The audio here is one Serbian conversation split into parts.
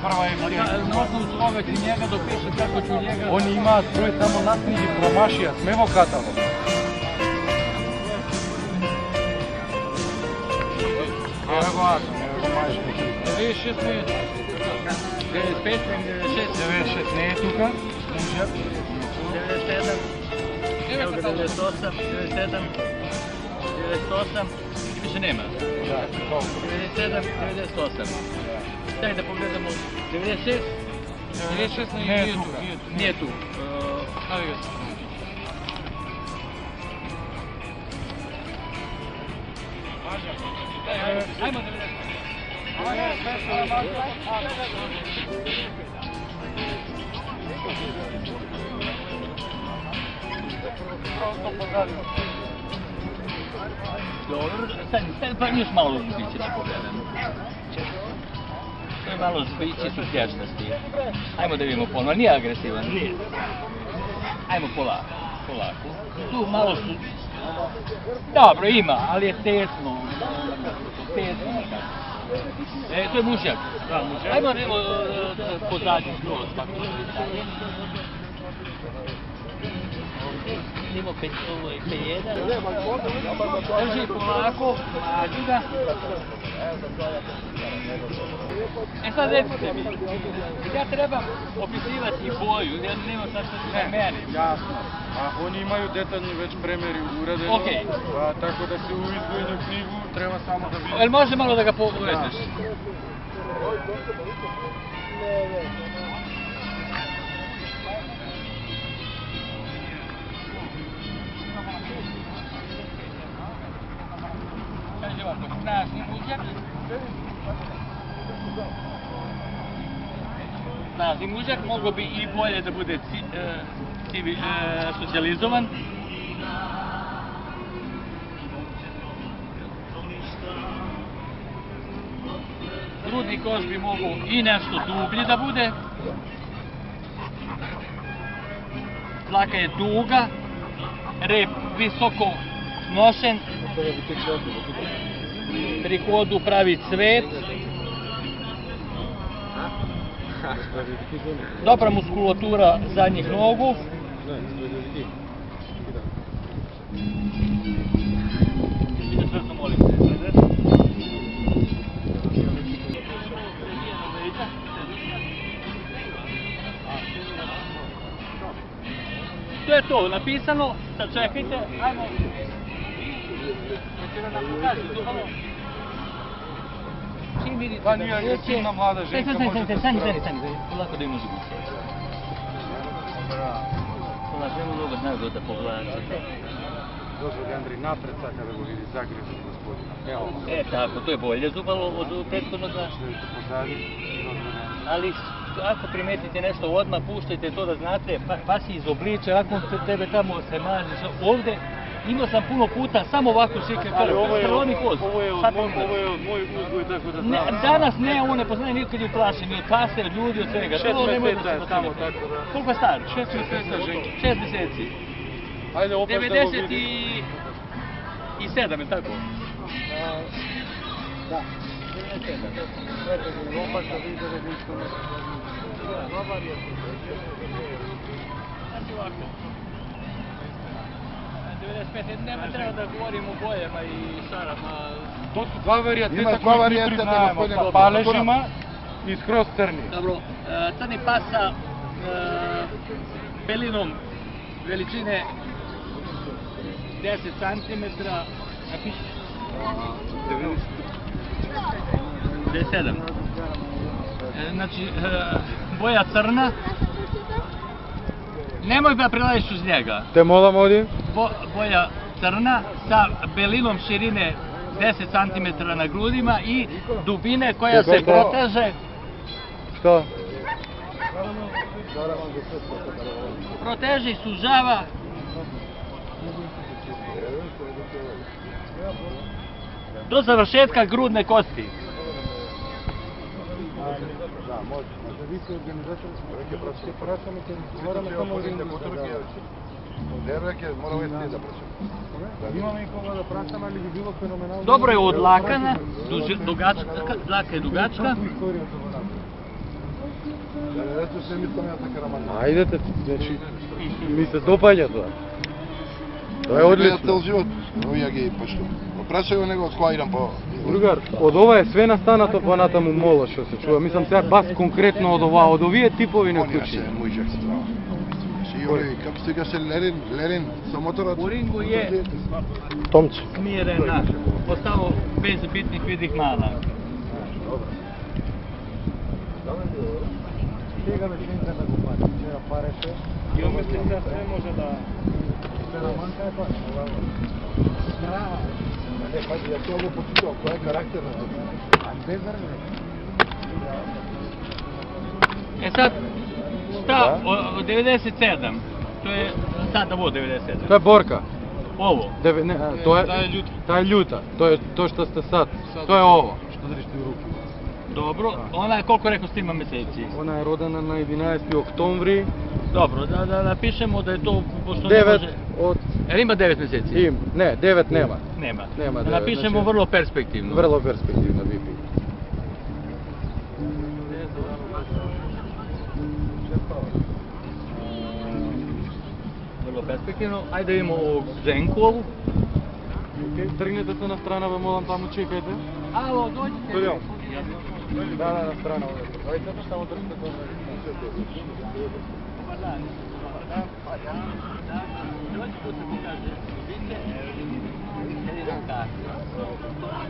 prva emisija. Na osnovu svoga ti njega dopiše kako ću njega... On ima svoj samo naknjiži promašija, smevo katalog. Evo ako, evo majšnik. 96 nije. 95, 96. 96 nije tuka. 97. 98, 97, 98, više nema. 97, 98. Daj da pogledamo. 96? 96 nije tuka. Nije tu. Stavi ga se. Ajmo 90. Dobro, sad pa još malo biće da pogledam. To je malo biće su tješnosti. Ajmo da vidimo ponovno, nije agresivan. Nije. Ajmo polako. Tu malo su... Dobro, ima, ali je tesno. To je mužjak. Ajmo pozadnji skroz. Idemo 5-1. Drži polako, mlađi ga. Sad recite mi, ja trebam opisivati i boju, ja nemam sad što ti merim. Jasno. A oni imaju detaljni već premjeri uradeno, tako da se u izdvojenu knjigu treba samo da vidi. Jel može malo da ga povedeš? Kaže ovako, snažni mužjak. Snažni mužjak, mogao bi i bolje da bude socijalizovan. Grudni koš bi mogao i nešto dublji da bude. Dlaka je duga, rep visoko nošen, pri hodu pravi cvet. Dobra muskulatura zadnjih nogu. To je to, napisano, sad čekajte, ajmo. Čim vidite Pa nije agresivna mlada ženka, može da stani, polako da im može biti. Polako, nema dobro, znaju da pogledate. Dozvoli Andrej napred sad kada go vidi zagrežen gospodina. Evo. Tako, to je bolje zubalo od prethodnog. Ali ako primetite nešto odmah, puštajte to da znate, pa si iz obliča, ako tebe tamo se maziš, ovdje imao sam puno puta samo ovako šike, ali ovo je od moj uzgoj, tako da znam. Danas ne, ovo ne poznaje nikad je uplašen, ni od pase, od ljudi, od svega. 6 mjeseca je samo tako da. Koliko je star? 6 mjeseca ženka. 6 mjeseci. Ajde opet da go vidi. 97, je tako? Da. 97. Opet da vidi da ništa ne Znači ovako. 95, nema treba da govorimo o bojama i šarama. To su dva varijateta koji mi priznajemo, sa paležima i skroz crni. Dobro, crni pas sa belinom veličine 10 cm, napiši? 97. Znači, boja crna. Nemoj da prelaziš uz njega. Te molam ovdje? Boja crna sa belinom širine 10 cm na grudima i dubine koja se proteže. Što? Proteže i sužava. Do završetka grudne kosti. Da, može. Vi ste organizatori se praćamo, moramo samo da imamo i koga da praćamo, ali bi bilo fenomenalno. Dobro je odlakana, dlaka je dugačka. Ето се мислам ја така романтично. Ајдете, значи, ми се допаѓа тоа. Тоа е одлично. Цел живот, овие ги пошту. Прашај го него од која идам по... Другар, од ова е све настанато понатаму моло што се чува. Мислам сега бас конкретно од ова, од овие типови не Онија вклучи. се мујџак се трава. И оли, како се каже Лерин со моторот. U ringu je Томче. smirena, ostalo bez bitnih vidih mana. Сега ме сенка да го пати. Вчера пареше. Ја мислим да све може да... Манка е пати. Не, пази, ја тоа го почитувам, кој е карактер на тоа. А без врне. E sad, šta od 97? To je sad ovo 97. Тоа е борка. Ovo. Не, тоа Таа е е љута. Таа е љута. Тоа е тоа што сте сад. Тоа е ово. Што држиш ти у руки. Dobro. Ona je koliko rekao ima meseci? Она е родена на 11 октомври. Dobro, da napišemo da je to, pošto 9 ne može... од Jel ima 9 meseci? им. Не, 9 нема. Nema. Nema Da 9, napišemo znači- vrlo perspektivno. Vrlo перспективно би би. Vrlo perspektivno. Ajde da vidimo ovog Zenkovu. Тргнете се на страна, бе, молам, таму чекајте. Alo, dođite. Дојдем. Да, на страна овде. Дојдете, само држте тоа. Dobar dan. Dođi tu se pokaže. Vidite kako.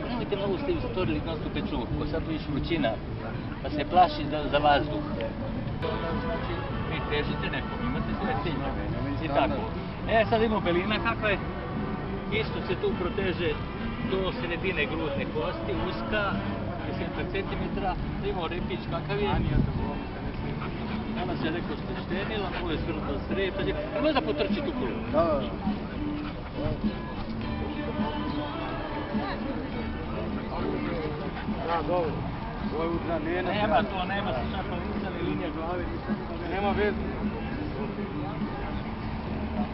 Nemojte mnogo ste istorili nostu pečurku, sad tu iš vrućina, pa se plaši za vazduh. Znači, vi težite nekom, imate svoje ciljeve i tako. Sad imamo belina kakva je. Isto se tu proteže do sredine grudne kosti, uska, 10 cm, imamo repić kakav je. Danas je rekao što je štenila, ovo je svrlo sred, možda potrči tu kulu. Да, добро. Ова е удра, не е на Nema to, nema se šapa lica ni linija glave, Нема веза.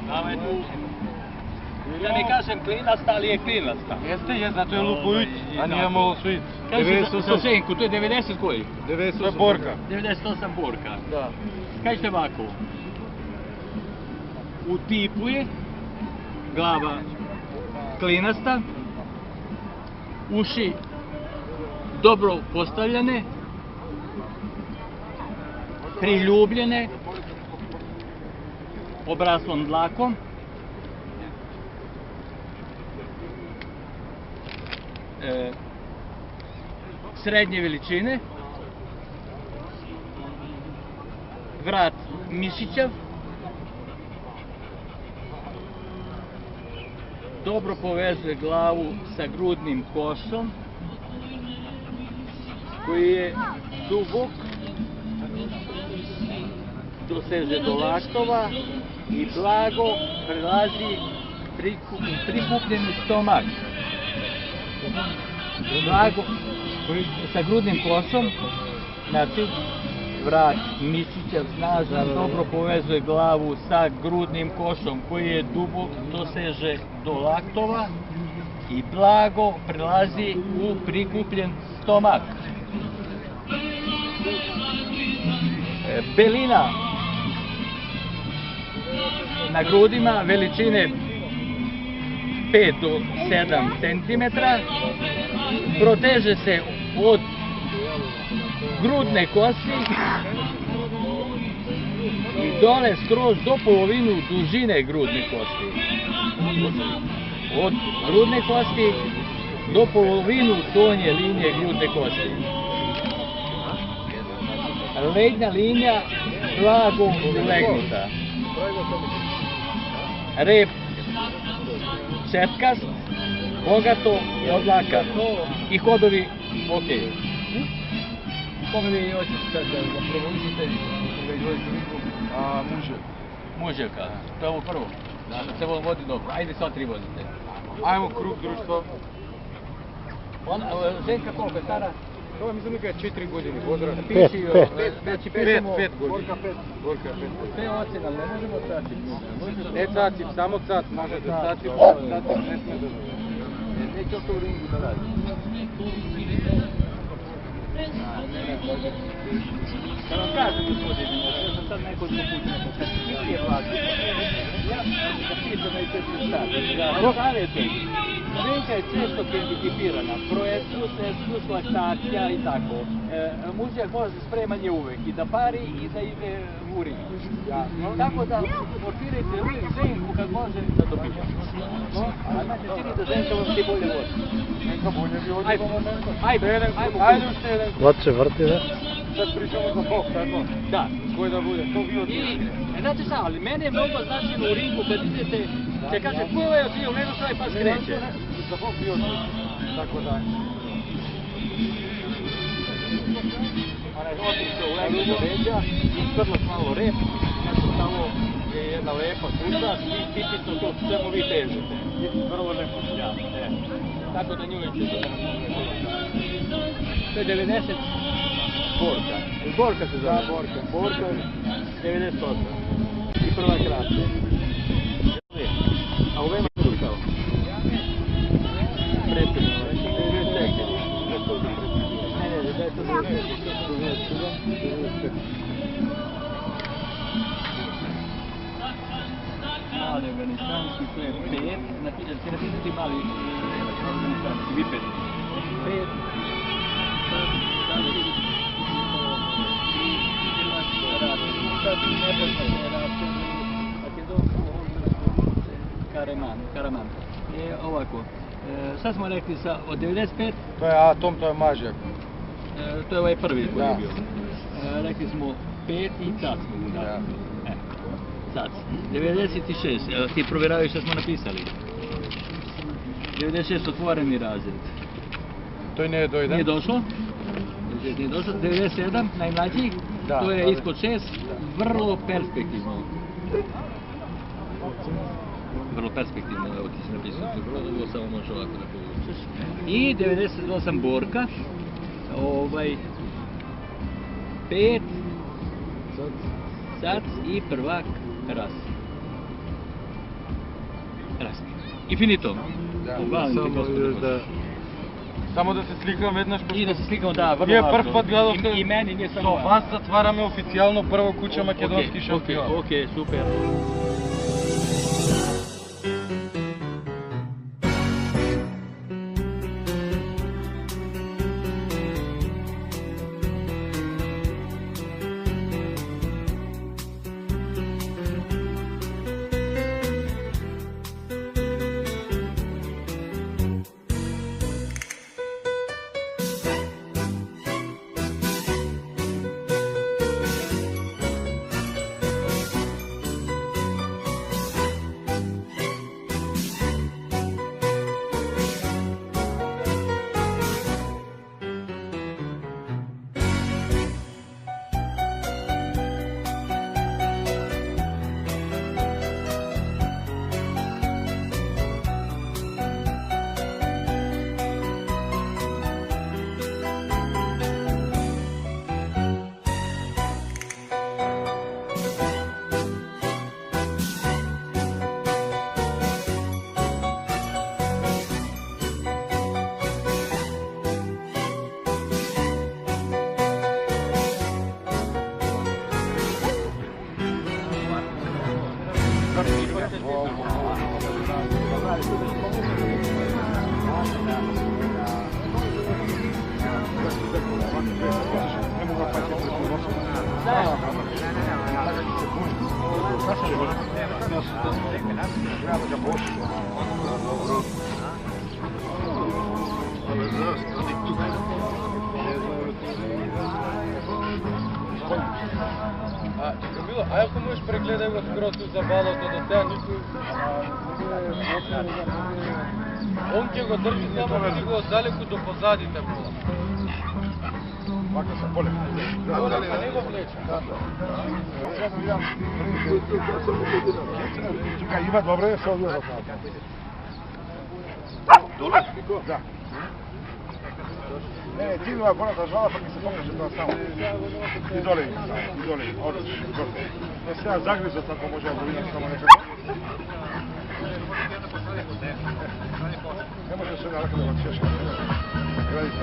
Dava je tu, da mi kažem klinasta, ali je klinasta. Jeste, je, zato je лупујуќ, а ние мало суит. Kaže za Zenku, to je 90 koji? 98. Тоа е борка. 98 borka. Да. Kažete ovako, u tipu je glava klinasta, uši dobro postavljene, priljubljene, obraslom dlakom, srednje veličine, vrat mišićav, dobro povezuje glavu sa grudnim košom, koji je dubok, doseže do laktova i blago prelazi prikupljeni stomak. Blago sa grudnim košom, znači vrat mišićav snažan, dobro povezuje glavu sa grudnim košom koji je dubok, doseže do laktova i blago prelazi u prikupljen stomak. Belina na grudima veličine 5 do 7 cm, proteže se od grudne kosti i dole skroz do polovinu dužine grudne kosti. Od grudne kosti do polovinu donje linije grudne kosti. Leđna linija blago ulegnuta. Rep četkast, bogato i odlakan. I hodovi ok. Koga vi hoćete sad da provodite? Muževka. To je ovo prvo. Se vodi dobro. Ajde sva tri vozite. Ајмо круг друштво. Ženka koliko je stara? Тоа мислам дека е 4 години возраст. Piši, znači pišemo 5 години. Борка 5. sve ocene, ali ne možemo caciti. Не цаци, само цац, може да цаци, цаци не сме да. Neće to u ringu da radi. Da vam kažem, gospodine, ja sam sad nekoliko puta rekao, kad ti nije vlasnik, ja da pitam na ICT stav, savjetujem, Slovenka je često hendikepirana, projektus, plus laktacija i tako. Mužjak može spremanje uvek, i da pari i da ide u ring. Tako da motirajte ženku kad može da dobije. A meni čini da ženka vam ti bolje vodi. Neka bolje bi ovdje momenta. Ajde ušte jedan. Vače vrti, da? Sad pričamo za bok, tako? Da. Koji da bude, to bi odlično. Znate šta, ali mene je mnogo značajno u ringu kad idete, se kaže, ko je od u nego svoj pas kreće. Za bok bi odlično. Tako da. Onaj otiče u legu do ređa, isprlaš malo rep, nešto tamo je jedna lepa kuća, i tipično to čemu vi težite. Vrlo lepo. Ja, tako da nju neće da to je 90 Borka. Borka se zove. Borka 98. I prva kratka. A u vema je kao? Predsjedno. Mali afganistanski, to je 5. Napisati mali afganistanski, viped. 5. Karaman. Ovako, sad smo rekli od 95... To je Atom, to je Mažjak. To je ovaj prvi koji je bio. Rekli smo 5 i Cac mogu da. Cac. 96, ti provjeravaju što smo napisali. 96 otvoreni razred. To i nije dojde? Nije došlo. 97, najmlađi, to je ispod 6, vrlo perspektivno. Vrlo perspektivno, evo ti si napisao, ovo samo može ovako da povučeš. I 98 Borka, 5, Sac i prvak Ras. I finito. Samo da se slikam vednaš. I da se slikamo, da, vrlo Nije važno. prv put gledao što I meni nije samo važno. Vas zatvarame oficijalno prvo kuća makedonski šampion. Okej, super. Камило, а ако можеш прегледай го скоро за балото до сега никой он ќе го држи само да го далеку до позадите пола. Вака се поле. Да не го влече. Чекай, има добре, се одија за това. Доле? Да. Не, ти има горната жала, па ми се помнеше тоа само. И доле, одлично. Не сега загризот, ако може да го видам само некако. Не може се нарака да го чешка. Градите.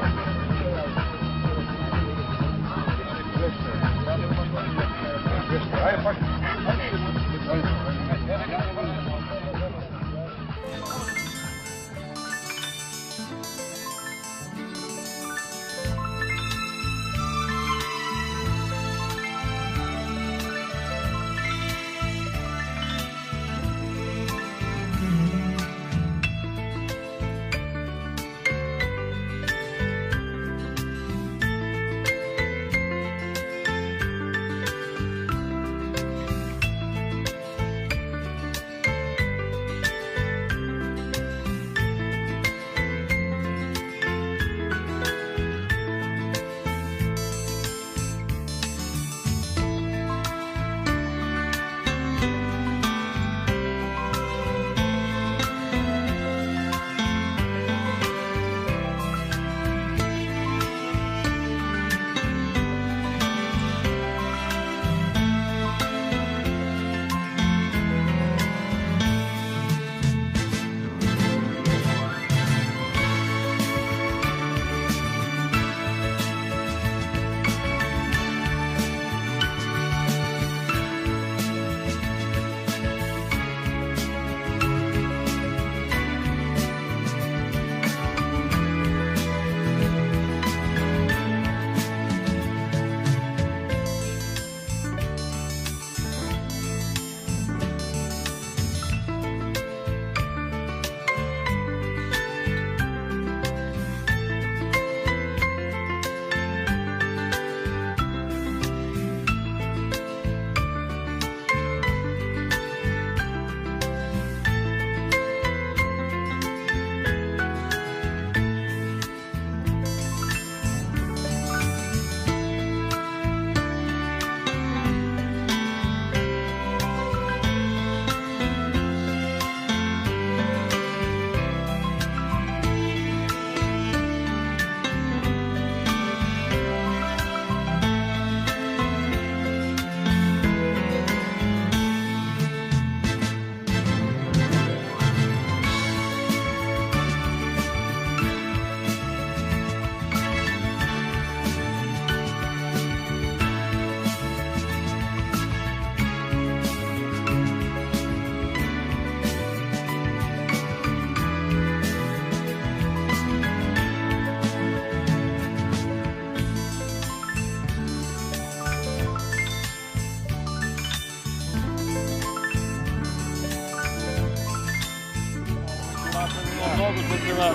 mnogo što treba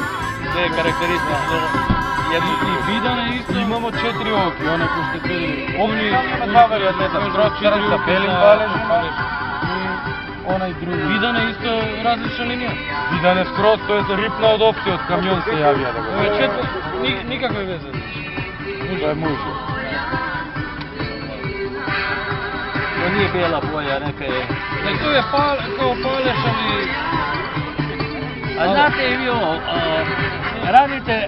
sve karakteristično jednu I vidane isto imamo 4 oki, one ko ste tu ovdje ima dva varijateta, skroz crn sa belim valežima i onaj drugi. Vidane isto različna linija? Vidane skroz, to je ripna od opcije, od kamion se javija da go. Nikakve veze znači? To je mužo. To nije bijela boja, neka je... To je kao paleš, ali... A znate i vi ovo, radite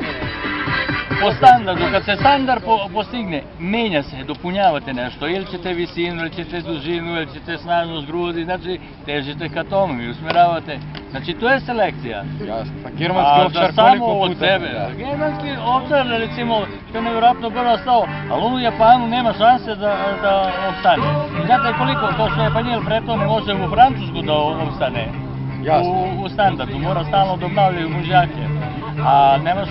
po standardu, kad se standard postigne, menja se, dopunjavate nešto, ili ćete visinu, ili ćete dužinu, ili ćete snažnost grudi, znači težite ka tomu i usmjeravate. Znači to je selekcija. Jasno, sa germanski ovčar koliko puta? Germanski ovčar, recimo, to je nevjerojatno brzo stao, ali on u Japanu nema šanse da opstane. I znate koliko, to što je Japanjel preto ne može u Francusku da opstane. U standardu, mora stalno da obnavljaju mužjake. A nemaš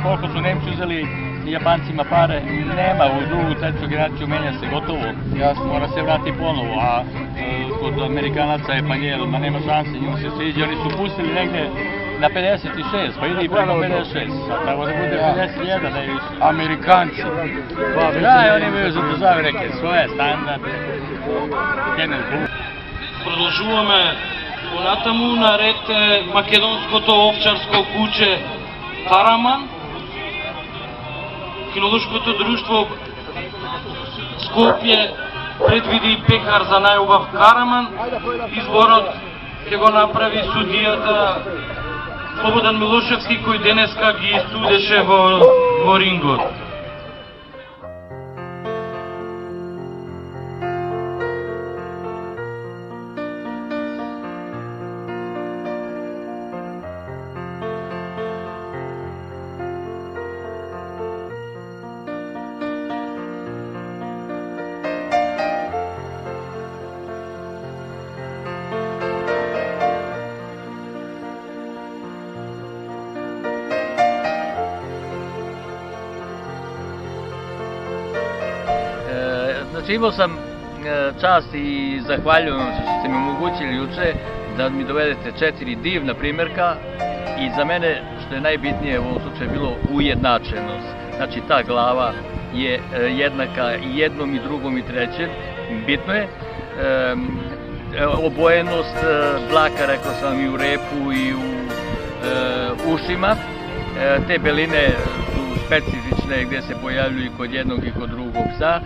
koliko su Nemci uzeli Japancima pare, nema u drugu, treću generaciju, menja se gotovo. Mora se vrati ponovo, a kod Amerikanaca je Japanjel, ma nema šanse, njima se sviđa, oni su pustili negdje na 56, pa ide i preko 56, tako da bude 51, ne više. Amerikanci. Da, oni imaju zadržave neke svoje standarde. Продолжуваме понатаму, наред е македонското овчарско куче Караман. Кинолошкото друштво Скопје предвиди пекар за најубав Караман. Изборот ќе го направи судијата Слободан Милошевски, кој денеска ги судеше во рингот. Znači imao sam čast i zahvaljujem što ste mi omogućili juče da mi dovedete 4 divna primjerka i za mene što je najbitnije u ovom slučaju bilo ujednačenost. Znači ta glava je jednaka i jednom i drugom i trećem, bitno je. Obojenost dlaka, rekao sam, i u repu i u ušima, te beline specifične gdje se pojavljuju i kod jednog i kod drugog psa.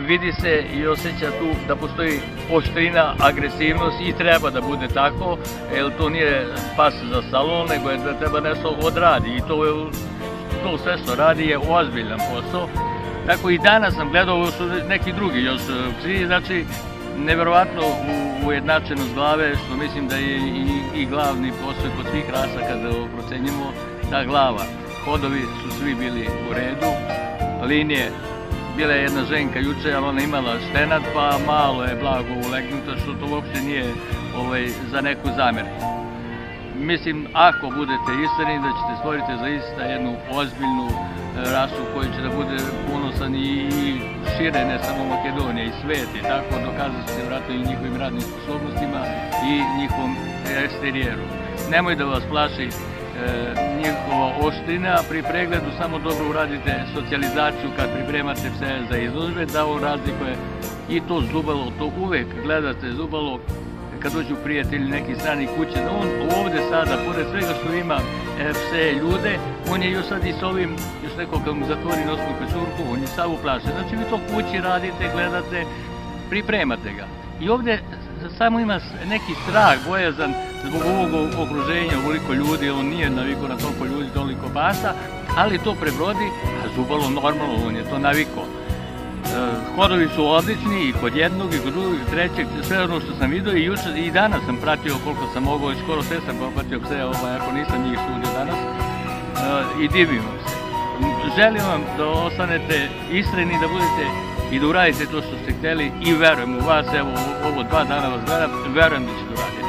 Vidi se i osjeća tu da postoji oštrina, agresivnost i treba da bude tako, jer to nije pas za salon, nego je da treba nešto odradi i to sve što radi je ozbiljan posao. Tako i danas sam gledao, ovo su neki drugi još psi, znači nevjerovatno ujednačenost glave, što mislim da je i glavni posao kod svih rasa kada procenjimo ta glava. Hodovi su svi bili u redu, linije, bila je jedna ženka juče, ali ona imala štenad, pa malo je blago ulegnuta, što to uopšte nije za neku zamjerku. Mislim, ako budete iskreni, da ćete stvoriti zaista jednu ozbiljnu rasu koju će da bude ponosan i šire, ne samo Makedonija, i svet, i tako dokazati se vratno i njihovim radnim sposobnostima i njihovom eksterijeru. Nemoj da vas plaši njihova oštrina, pri pregledu samo dobro uradite socijalizaciju kad pripremate pse za izložbe, da on razlikuje i to zubalo, to uvek gledate zubalo kad dođu prijatelji neki strani kuće, da on ovde sada, pored svega što ima pse ljude, on je još sad i s ovim, još neko kad mu zatvori nosnu pesurku, on je sav uplašen. Znači vi to kući radite, gledate, pripremate ga. I ovde samo ima neki strah, bojazan zbog ovog okruženja, ovoliko ljudi, on nije navikao na toliko ljudi, toliko pasa, ali to prebrodi, a zubalo normalno, on je to navikao. Hodovi su odlični i kod jednog, i kod drugog, i trećeg, sve ono što sam vidio i juče i danas sam pratio koliko sam mogao i skoro sve sam popratio pse, ako nisam njih sudio danas i divim vam se. Želim vam da ostanete iskreni, da budete i da uradite to što ste hteli i verujem u vas, evo ovo 2 dana vas gledam, verujem da ćete uraditi.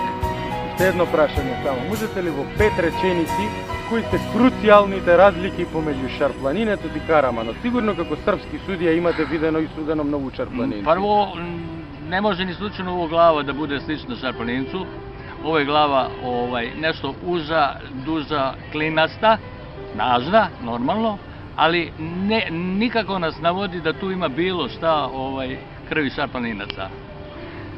Ще едно прашање само. Можете ли во 5 реченици кои се круцијалните разлики помеѓу шарпланинето и Караманот? Сигурно како српски судија имате видено и судено многу шарпланинци. Прво, ne može ni slučajno ovo glava da bude slična šarplanincu. ovo je glava nešto uža, duža, klinasta, snažna, normalno, ali nikako nas navodi da tu ima bilo šta krvi šarplaninaca.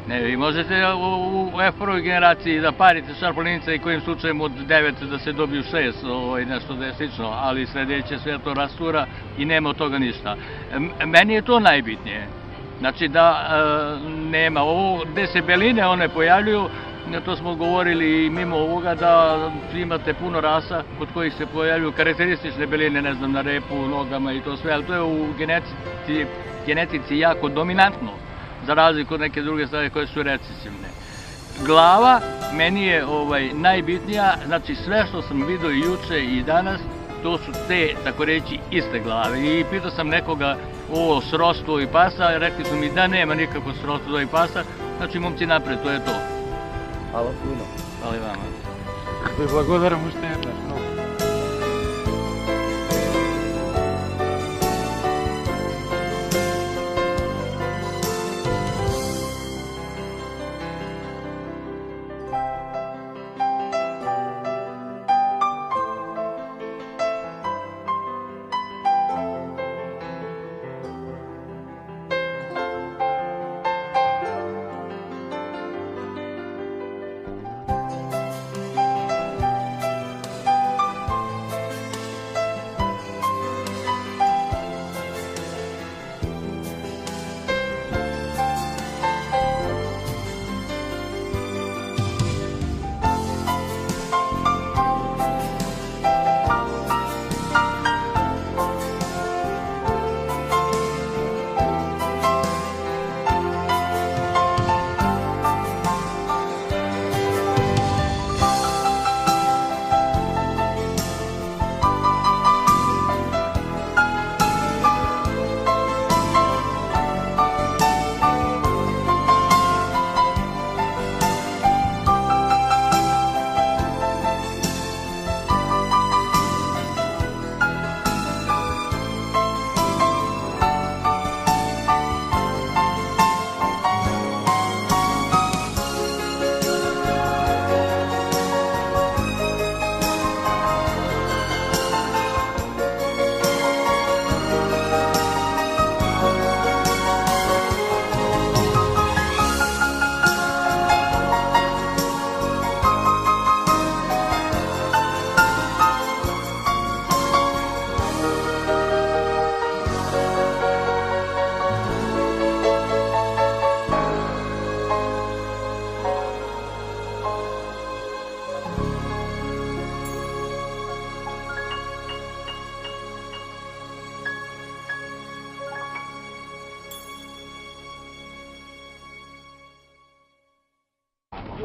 Ne, vi možete u F1. generaciji da parite šarplaninaca i kojim slučajem od 9 da se dobiju 6, nešto da je slično, ali sledeće sve to rastura i nema od toga ništa. Meni je to najbitnije. Znači da nema ovo, gde se beline one pojavljuju, to smo govorili i mimo ovoga da imate puno rasa kod kojih se pojavljuju karakteristične beline, ne znam, na repu, nogama i to sve, ali to je u genetici jako dominantno, za razliku od neke druge stvari koje su recesivne. Glava meni je najbitnija, znači sve što sam vidio i juče i danas, to su te, tako reći, iste glave. I pitao sam nekoga ovo srodstvo i pasa, rekli su mi da nema nikako srodstvo i pasa, znači momci napred, to je to. Hvala puno. Hvala i vama. Ви благодарам уште еднаш много.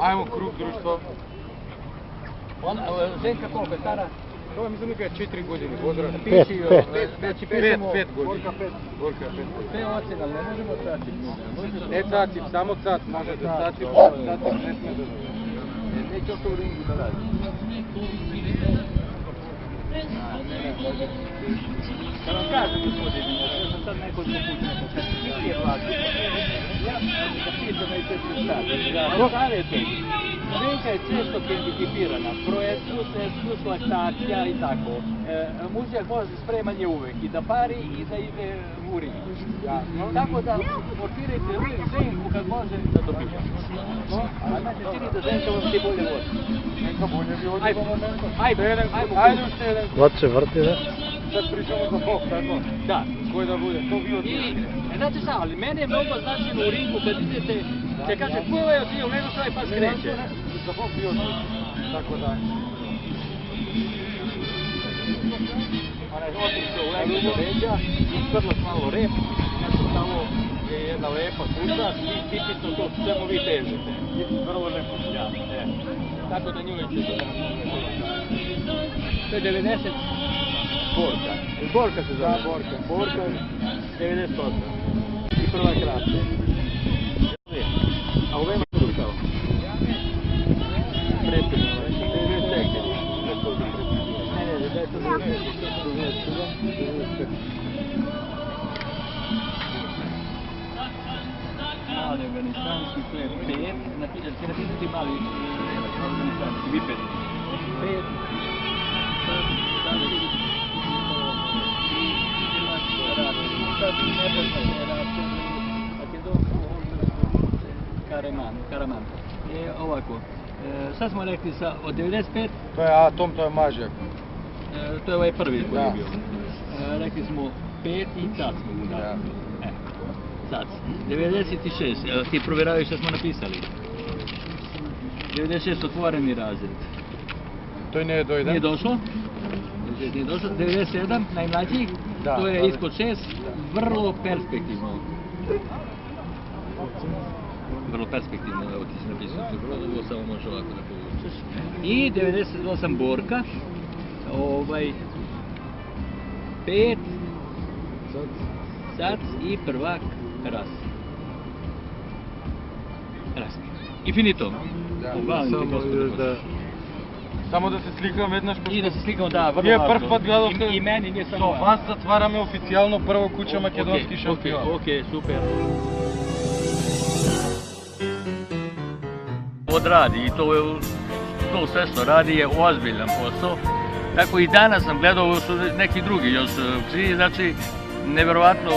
Ajmo krug društva. Ženka koliko je stara? Това mislim дека е 4 години возраст. 5 години. Горка 5 години. Sve ocen, ali ne možemo caciti. Не цацим, само цац може да цацим, цацим не сме да... Neće oko u ringu da radi. Kad vam kažem, gospodine, ja sam sad nekoliko puta nekako, kad se nije vlada, ja da pitam na izveću šta, savjetujem. Ženka je često hendikipirana, proeskus, laktacija i tako. Mužjak može spremanje uvek i da pari i da ide u ring. Tako da motirajte ženku kad može da dobije. A meni se čini da ženka vam ti bolje vodi. Neka bolje bi ovdje u momentu. Ajde ušte jedan. Вот се върти, да? Sad pričamo za bok, tako? Da. Koji da bude, to bi od... Znate šta, ali mene je mnogo značajno u ringu kad idete, se kaže ko je odio, nego što pa skreće. Za bok bi od... Tako da... Ona je otišla u levo do leđa, iskrla malo rep, nešto tamo je jedna lepa kuća i tipično to čemu vi težite. Vrlo lepo. Ja, tako da nju neću da to je 90 borka. Borka se zove. Borka. Borka 98. I prva krasa. A u vema su kao? Predsjedno. Čekaj. Ne, da je to mali afganistanski, to je 5, znači da ti mali Mi pet. Pet. Karaman. Ovako, sad smo rekli od 95, To je Atom, to je Mažjak. to je ovaj prvi koji je Da. bio. Rekli smo 5 i Cac mogu da. Da. Cac. 96, ti provjeravaš što smo napisali. 96 otvoreni razred. To i nije dojden. Nije došlo? 97, najmlađi, Da, to je da. ispod 6, vrlo perspektivno. Vrlo perspektivno, evo ti si napisao, ovo samo može ovako da povučeš. I 98 Borka, 5, Sac i prvak Ras. I finito. Samo da se slikam веднаш. I da se slikamo, da, vrlo Ние važno. прв пат гледавте. I meni nije samo Со važno. вас затвараме официјално прво куќа македонски шампион. Ok, super. Odradi i to sve što radi je ozbiljan posao. Tako i danas sam gledao, ovo su neki drugi još psi, znači neverovatno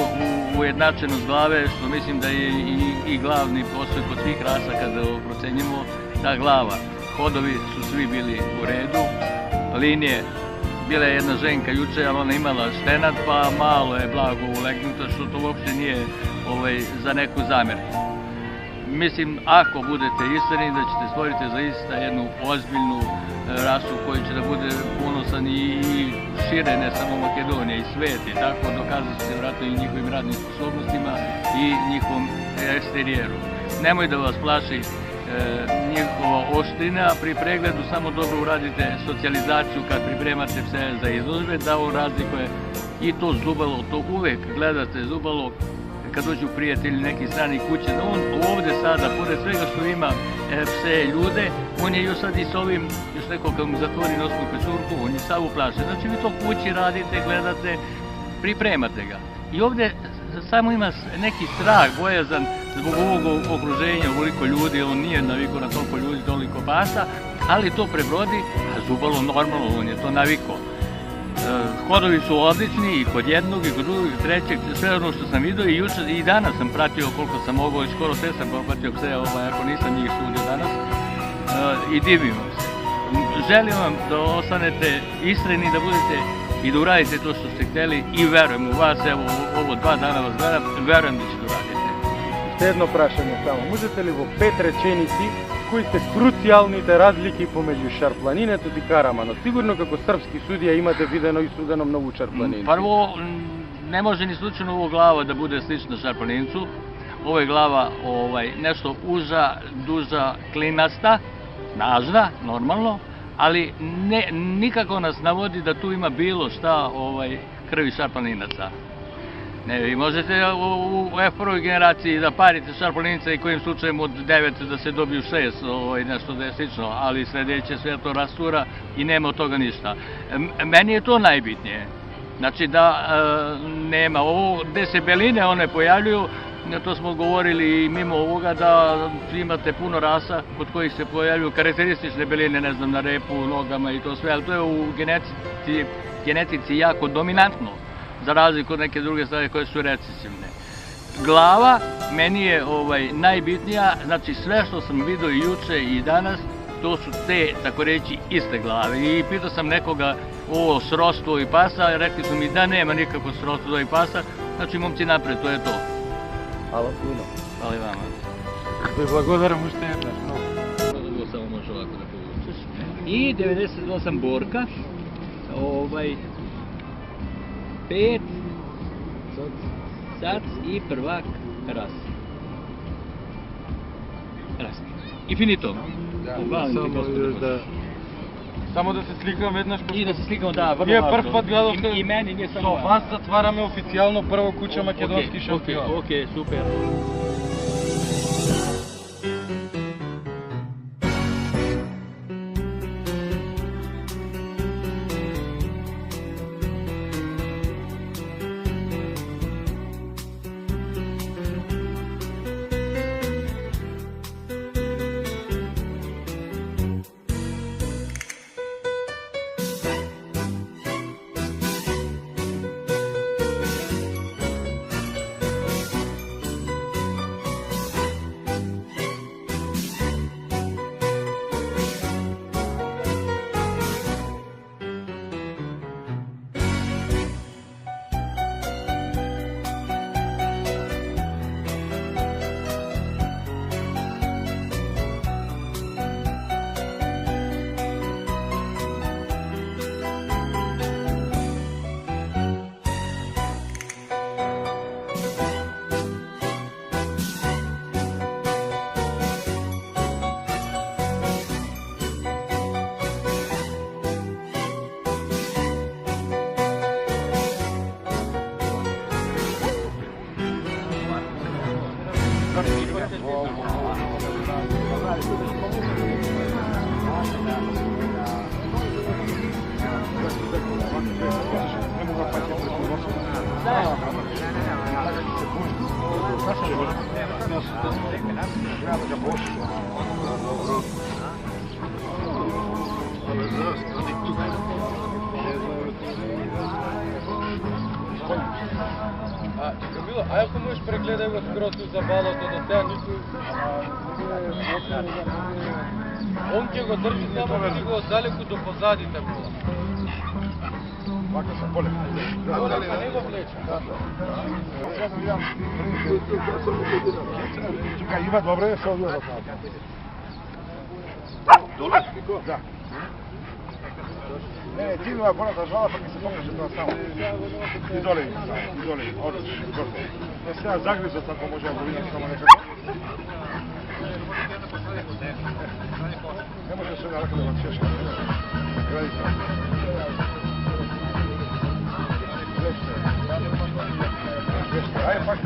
ujednačenost glave, što mislim da je i glavni posao kod svih rasa kada procenjimo ta glava. Hodovi su svi bili u redu, linije, bila je jedna ženka juče, ali ona imala štenad, pa malo je blago ulegnuta, što to uopšte nije za neku zamjerku. Mislim, ako budete iskreni, da ćete stvoriti zaista jednu ozbiljnu rasu koji će da bude ponosan i šire, ne samo Makedonija, i svet, i tako dokazati se vratno i njihovim radnim sposobnostima i njihovom eksterijeru. Nemoj da vas plaši njihova oštrina, pri pregledu samo dobro uradite socijalizaciju kad pripremate pse za izložbe, da on razlikuje i to zubalo, to uvek gledate zubalo kad dođu prijatelji neki strani kuće, da on ovde sada, pored svega što ima pse ljude, on je još sad i s ovim, još neko kad mu zatvori nosnu pečurku, on je sav uplašen. Znači vi to kući radite, gledate, pripremate ga. I ovde samo ima neki strah, bojazan zbog ovog okruženja, ovoliko ljudi, on nije navikao na toliko ljudi, toliko pasa, ali to prebrodi, a zubalo normalno, on je to navikao. Hodovi su odlični i kod jednog, i kod drugog, i trećeg, sve ono što sam vidio i juče i danas sam pratio koliko sam mogao i skoro sve sam pratio pse, ako nisam njih sudio danas i divim vam se. Želim vam da ostanete iskreni, da budete i da uradite to što ste hteli i verujem u vas, evo ovo 2 dana vas gledam, verujem da ćete uraditi. Ще едно прашање само. Можете ли во 5 реченици кои се круцијалните разлики помеѓу шарпланинето и Караманот? Сигурно како српски судија имате видено и судено многу шарпланинци. Prvo, ne može ni slučajno ovo glava da bude slična šarplanincu. Ovo je glava nešto uža, duža, klinasta, snažna, normalno, ali nikako nas navodi da tu ima bilo šta krvi šarplaninaca. Ne, vi možete u F1. generaciji da parite šarplaninca i kojim slučajem od 9 da se dobiju 6, nešto da je slično, ali sledeće sve to rastura i nema od toga ništa. Meni je to najbitnije. Znači da nema ovo, gde se beline one pojavljuju, to smo govorili i mimo ovoga da imate puno rasa kod kojih se pojavljuju karakteristične beline, ne znam, na repu, nogama i to sve, ali to je u genetici jako dominantno, za razliku od neke druge stvari koje su recesivne. Glava meni je najbitnija, znači sve što sam vidio i juče i danas, to su te, tako reći, iste glave. I pitao sam nekoga o srodstvu i pasa, rekli su mi da nema nikako srodstva i pasa, znači momci napred, to je to. Hvala puno. Hvala i vama. Ви благодарам уште еднаш многу. Ovo samo može ovako da povučeš. I 98 Borka, 5, Sac i prvak Ras. I finito. Само да се сликам веднаш. I da se slikamo, da, vrlo Ние važno. прв пат гледавте. I meni nije samo Со važno. вас затвараме официјално прво куќа македонски шампион. Ok, super. прегледај го скрос за балото до сега никој. Он ќе го држи само стиго далеку до позадите му. Вака са поле. Не го влече. Чекай, има добре, се одија за това. Доле? Да. Не, ти има поната жала, па ми се покаже тоа само. И доле, одиш, горко. Не сега загризот, ако може да го видам само некако. Не може се нарака да го чешка. Гради се. Ајде пак.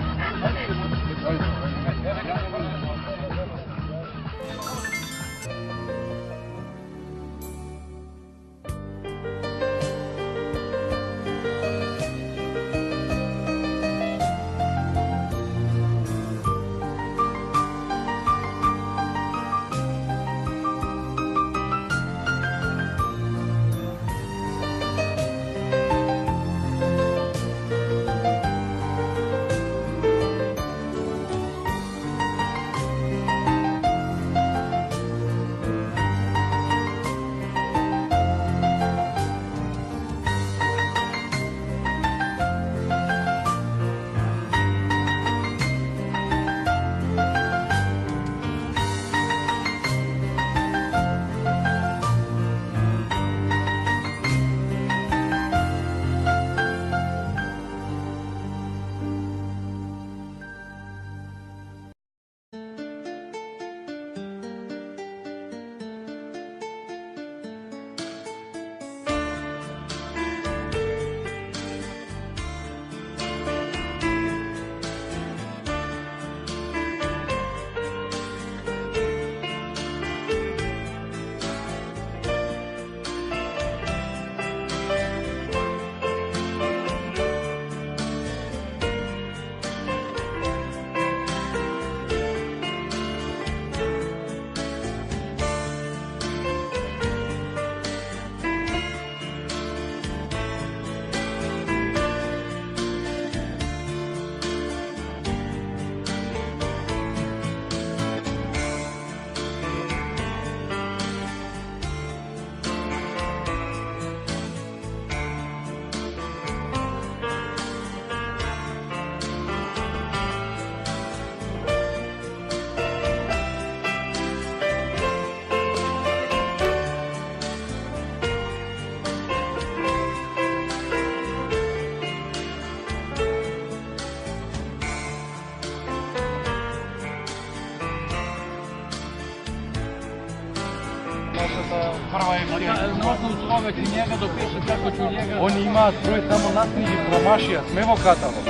Прва емисија. Можно условие ти njega допише како ќе njega. Они имаат број само накнижи промашија, сме во каталог.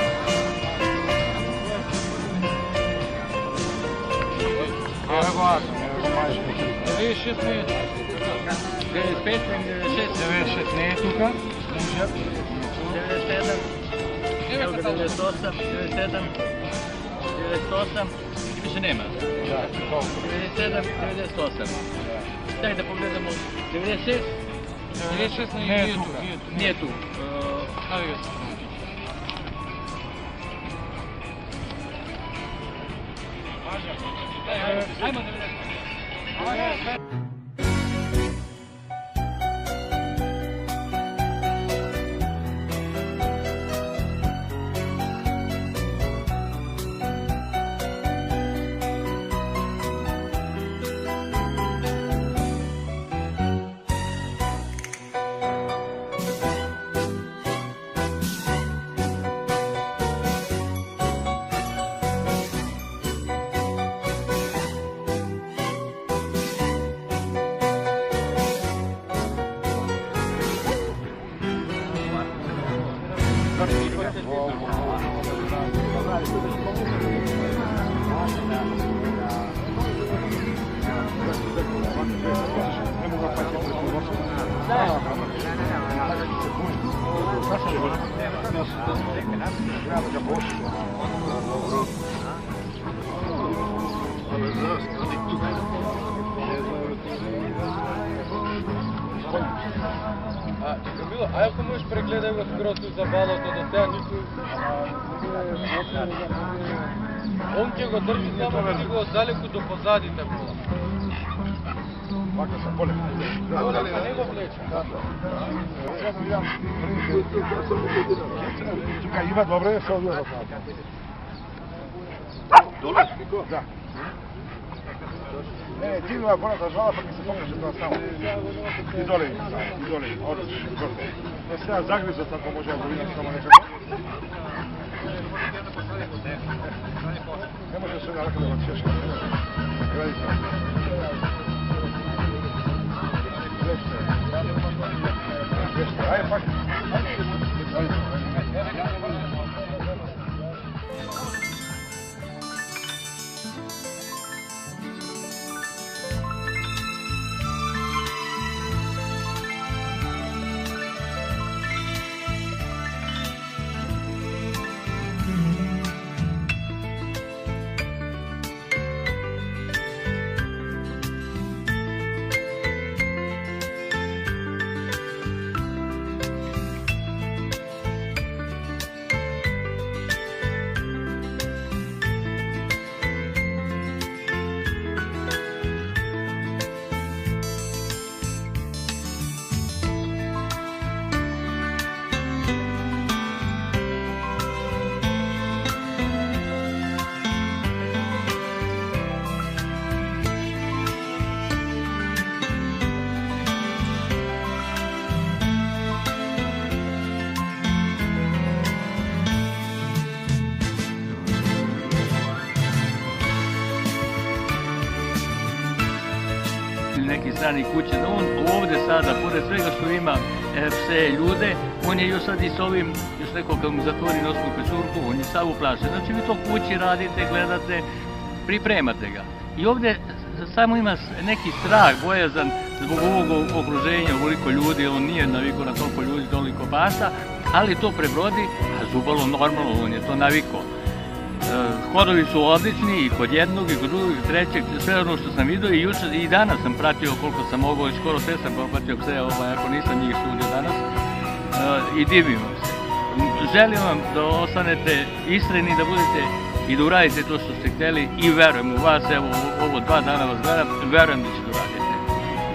Еве го аз, еве го мажи. 96 не е. 95, 96. 96 не е тука. 97. 98, 97. 98. Više nema. Да, колку? 97, 98. Дай да погледнемо. 96. 96 не е тука. Nije tu. Ајде го се. Ajmo 90. Thank you. Камило, а ако можеш прегледай го скоро ту за балото до сега никој... Он ќе го држи само ти го далеку до позадите пола. Вака се поле. Поле па не го влече. Сега видам. Чекај, има добре, се одија за това. Доле? Да. Не, ти има горната жала, пак ми се покаже тоа само. И доле, одиш, горде. Не сега загризот, ако може да го видам само некако. Не може се нарака да го чешка. Градите. Веште, ајде пак. Neki strani kuće, da on ovde sada, pored svega što ima pse, ljude, on je još sad i s ovim, još neko kad mu zatvori nosnu pesurku, on je sav uplašen. Znači vi to kući radite, gledate, pripremate ga. I ovde samo ima neki strah, bojazan zbog ovog okruženja, ovoliko ljudi, on nije navikao na toliko ljudi, toliko pasa, ali to prebrodi, a Zubalo normalno, on je to navikao. Hodovi su odlični i kod jednog i kod drugog i trećeg, sve ono što sam vidio i juče i danas sam pratio koliko sam mogao i skoro sve sam popratio pse, ako nisam njih sudio danas i divim vam se. Želim vam da ostanete iskreni, da budete i da uradite to što ste hteli i verujem u vas, evo ovo 2 dana vas gledam, verujem da ćete uraditi.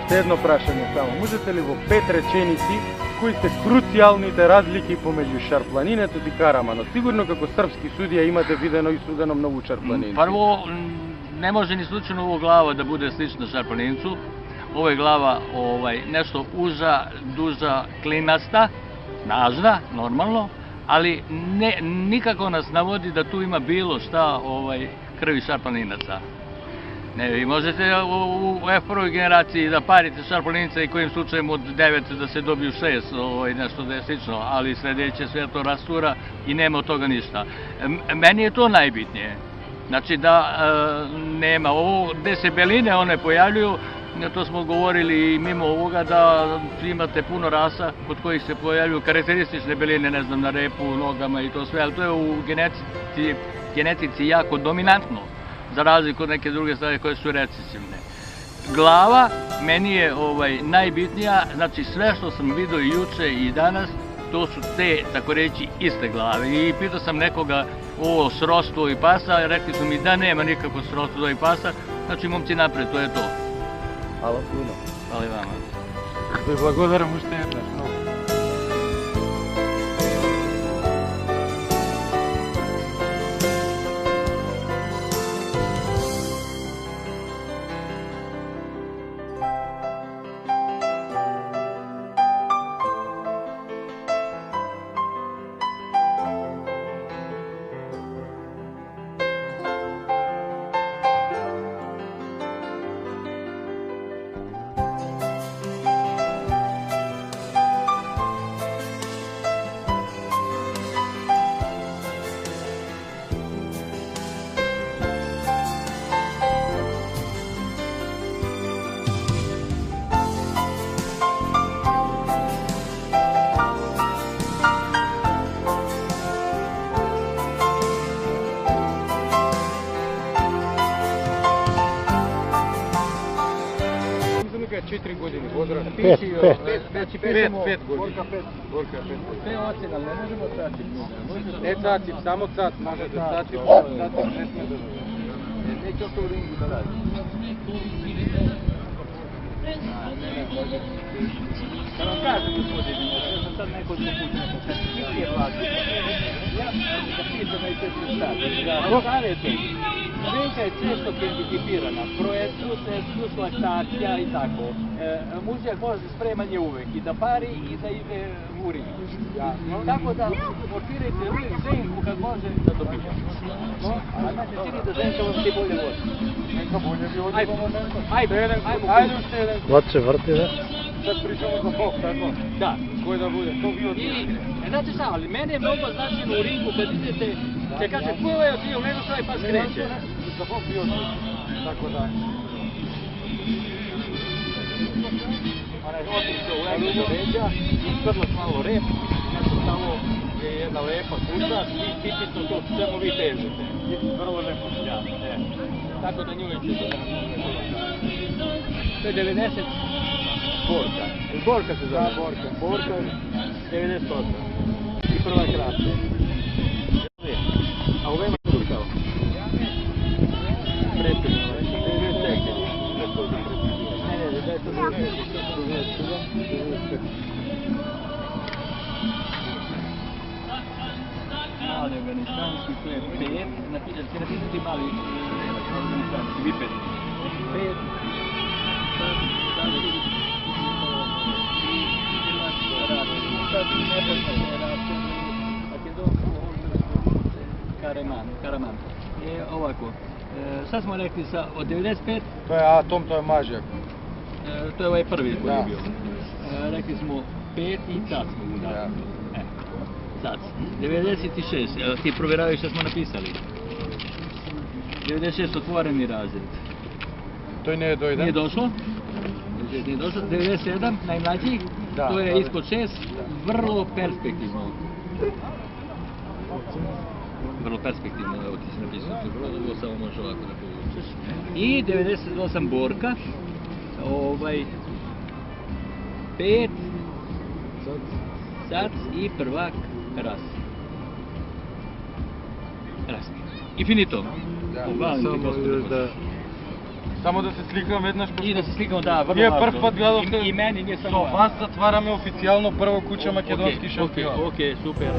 Ще едно прашање само. Можете ли во 5 реченици кои се круцијалните разлики помеѓу шарпланинето и Караманот? Сигурно како српски судија имате видено и судено многу шарпланинци. Prvo, ne može ni slučajno ovo glava da bude slična šarplanincu. Ovo je glava nešto uža, duža, klinasta, snažna, normalno, ali nikako nas navodi da tu ima bilo šta krvi šarplaninaca. Ne, vi možete u F1. Generaciji da parite šarplaninca i kojim slučajem od 9 da se dobiju 6, nešto da je slično, ali sledeće sve to rastura i nema od toga ništa. Meni je to najbitnije. Znači da nema ovo, gde se beline one pojavljuju, to smo govorili i mimo ovoga da imate puno rasa kod kojih se pojavljuju karakteristične beline, ne znam, na repu, nogama i to sve, ali to je u genetici jako dominantno, za razliku od neke druge stvari koje su recesivne. Glava meni je najbitnija, znači sve što sam vidio i juče i danas, to su te, tako reći, iste glave. I pitao sam nekoga o srodstvu i pasa, rekli su mi da nema nikakvo srodstvo i pasa, znači momci napred, to je to. Hvala puno. Hvala i vama. Ви благодарам уште еднаш многу. godini, Bodra? Pet. Znači pišemo... 5 godina. Gorka 5 godina. Sve ocjene, ali ne možemo cacip. Ne cacip, samo cac možete, cacip ne smije da bude. Neće to u ringu da radi. Da vam kažem, gospodine, ja sam sad nekoliko puta nekako, kad ti je vlasnik, ja da pitam na ICT šta, savjetujem, svinka je često hendikipirana, proeskus, eskus, laktacija i tako. Mužjak može spremanje uvek, i da pari i da ide u ring. Tako da motirajte Zenku kad može da dobije. A meni se čini da Zenka vam ti bolje vodi. Neka bolje bi ovdje imamo nešto. Ajde u Stelenku. Vlad se vrti, da? Sad pričamo za bok, tako? Da. Koji da bude? To bio I, znate šta, ali mene je mnogo značajno u ringu kad idete, se kaže, ko je otirio, nego što pa skreće. Za bok bio tako da. Ona je otišla u levo do leđa, isprla malo rep, znači tamo je jedna lepa kuća, i tipično to čemu vi težite. Vrlo lepo. Ja, tako da nju neće da to je 90 Borka. Borka se zove. Borka 98. I prva kratka. A u vema je kao? Predsjedno. Mali afganistanski, to je 5. Napisati mali afganistanski, vipet. 5. Karaman. Ovako, sad smo rekli od 95, To je Atom, to je Mažjak. to je ovaj prvi koji je Da. bio. Rekli smo 5 i cac mogu da. Cac. 96, ti provjeravaš što smo napisali. 96 otvoreni razred. To je ne dojde. Nije došlo? 97, najmlađi, Da, to je da. ispod 6, vrlo perspektivno. Vrlo perspektivno, evo ti si napisao, ovo samo može ovako da povučeš. I 98 Borka, 5, Sac i prvak Ras. I finito. Samo da se slikam vednaš, I da se slikamo, da, vrlo Nije važno. prv put gledao I meni nije samo So vas zatvarаме официјално прво куче македонски шампион. Окей, супер.